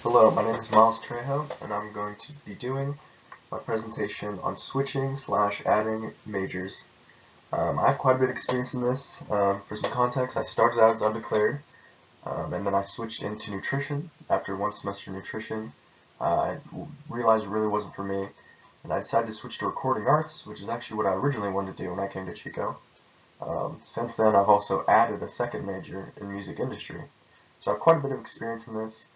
Hello, my name is Trejo, and I'm going to be doing my presentation on switching/adding majors. I have quite a bit of experience in this. For some context, I started out as undeclared, and then I switched into nutrition. After one semester in nutrition, I realized it really wasn't for me, and I decided to switch to recording arts, which is actually what I originally wanted to do when I came to Chico. Since then, I've also added a second major in music industry. So I have quite a bit of experience in this.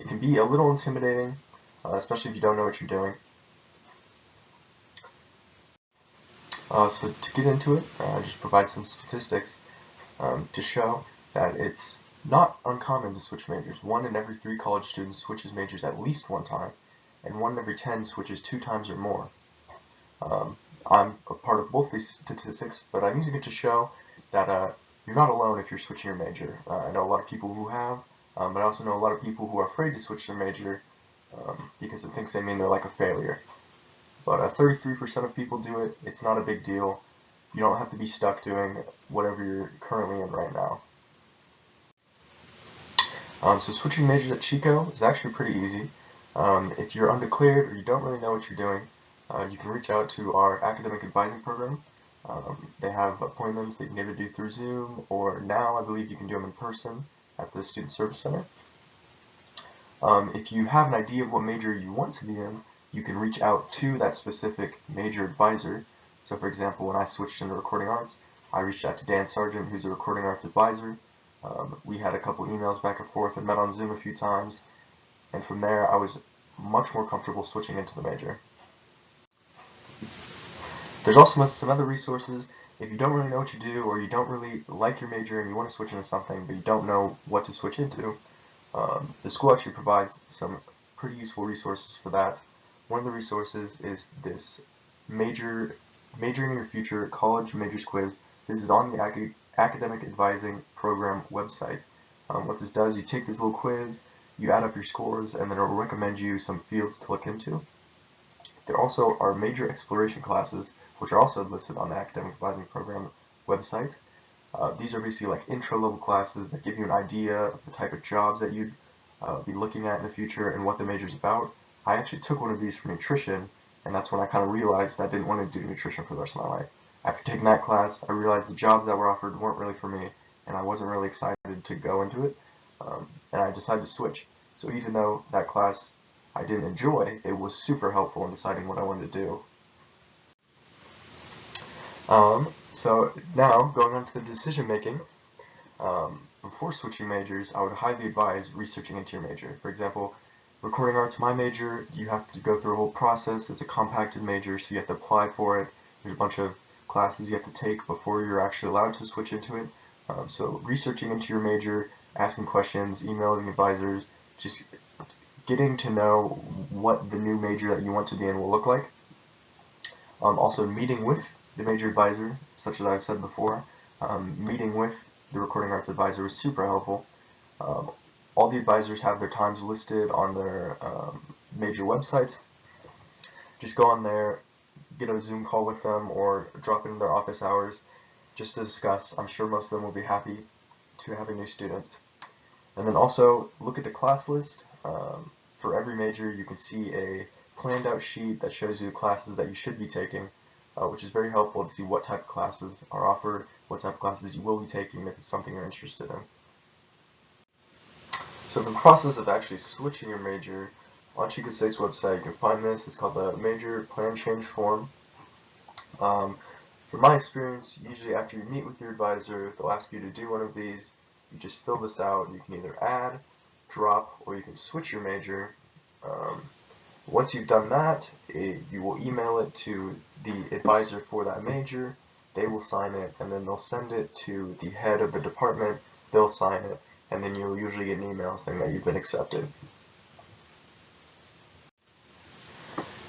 It can be a little intimidating, especially if you don't know what you're doing. So to get into it, I'll just provide some statistics to show that it's not uncommon to switch majors. 1 in every 3 college students switches majors at least one time, and 1 in every 10 switches 2 times or more. I'm a part of both these statistics, but I'm using it to show that you're not alone if you're switching your major. I know a lot of people who have, but I also know a lot of people who are afraid to switch their major because it thinks they mean they're like a failure. But 33% of people do it. It's not a big deal. You don't have to be stuck doing whatever you're currently in right now. So switching majors at Chico is actually pretty easy. If you're undeclared or you don't really know what you're doing, you can reach out to our academic advising program. They have appointments that you can either do through Zoom, or now I believe you can do them in person at the Student Service Center. If you have an idea of what major you want to be in, you can reach out to that specific major advisor. So for example, when I switched into recording arts, I reached out to Dan Sargent, who's a recording arts advisor. We had a couple emails back and forth and met on Zoom a few times, and from there I was much more comfortable switching into the major. There's also some other resources. If you don't really know what you do, or you don't really like your major and you want to switch into something but you don't know what to switch into, the school actually provides some pretty useful resources for that. One of the resources is this Majoring in Your Future College Majors Quiz. This is on the Academic Advising Program website. What this does, you take this little quiz, you add up your scores, and then it will recommend you some fields to look into. There also are major exploration classes, which are also listed on the Academic Advising Program website. These are basically like intro-level classes that give you an idea of the type of jobs that you'd be looking at in the future and what the major is about. I actually took one of these for nutrition, and that's when I kind of realized I didn't want to do nutrition for the rest of my life. After taking that class, I realized the jobs that were offered weren't really for me, and I wasn't really excited to go into it, and I decided to switch. So even though that class I didn't enjoy, it was super helpful in deciding what I wanted to do. So now, going on to the decision making, before switching majors, I would highly advise researching into your major. For example, recording arts, my major, you have to go through a whole process. It's a compacted major, so you have to apply for it. There's a bunch of classes you have to take before you're actually allowed to switch into it. So researching into your major, asking questions, emailing advisors, just getting to know what the new major that you want to be in will look like. Also meeting with the major advisor, such as I've said before. Meeting with the recording arts advisor was super helpful. All the advisors have their times listed on their major websites. Just go on there, get a Zoom call with them, or drop in their office hours just to discuss. I'm sure most of them will be happy to have a new student. And then also look at the class list. For every major, you can see a planned out sheet that shows you the classes that you should be taking, which is very helpful to see what type of classes are offered, what type of classes you will be taking if it's something you're interested in. So the process of actually switching your major, on Chico State's website you can find this. It's called the Major Plan Change Form. From my experience, usually after you meet with your advisor, they'll ask you to do one of these. You just fill this out, and you can either add, drop, or you can switch your major. Once you've done that, you will email it to the advisor for that major. They will sign it, and then they'll send it to the head of the department. They'll sign it, and then you'll usually get an email saying that you've been accepted.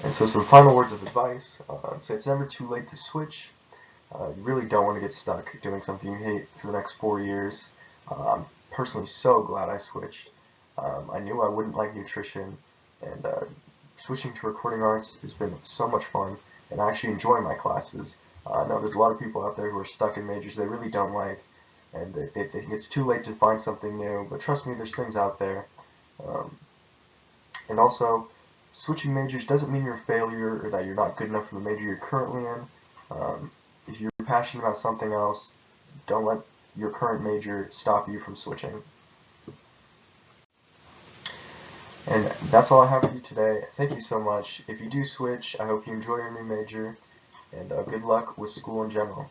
And so some final words of advice. So it's never too late to switch. You really don't want to get stuck doing something you hate for the next 4 years. I'm personally so glad I switched. I knew I wouldn't like nutrition, and switching to recording arts has been so much fun, and I actually enjoy my classes. I know there's a lot of people out there who are stuck in majors they really don't like, and they think it's too late to find something new, but trust me, there's things out there. Um, and also, switching majors doesn't mean you're a failure or that you're not good enough for the major you're currently in. If you're passionate about something else, don't let your current major stop you from switching. And that's all I have for you today. Thank you so much. If you do switch, I hope you enjoy your new major, and good luck with school in general.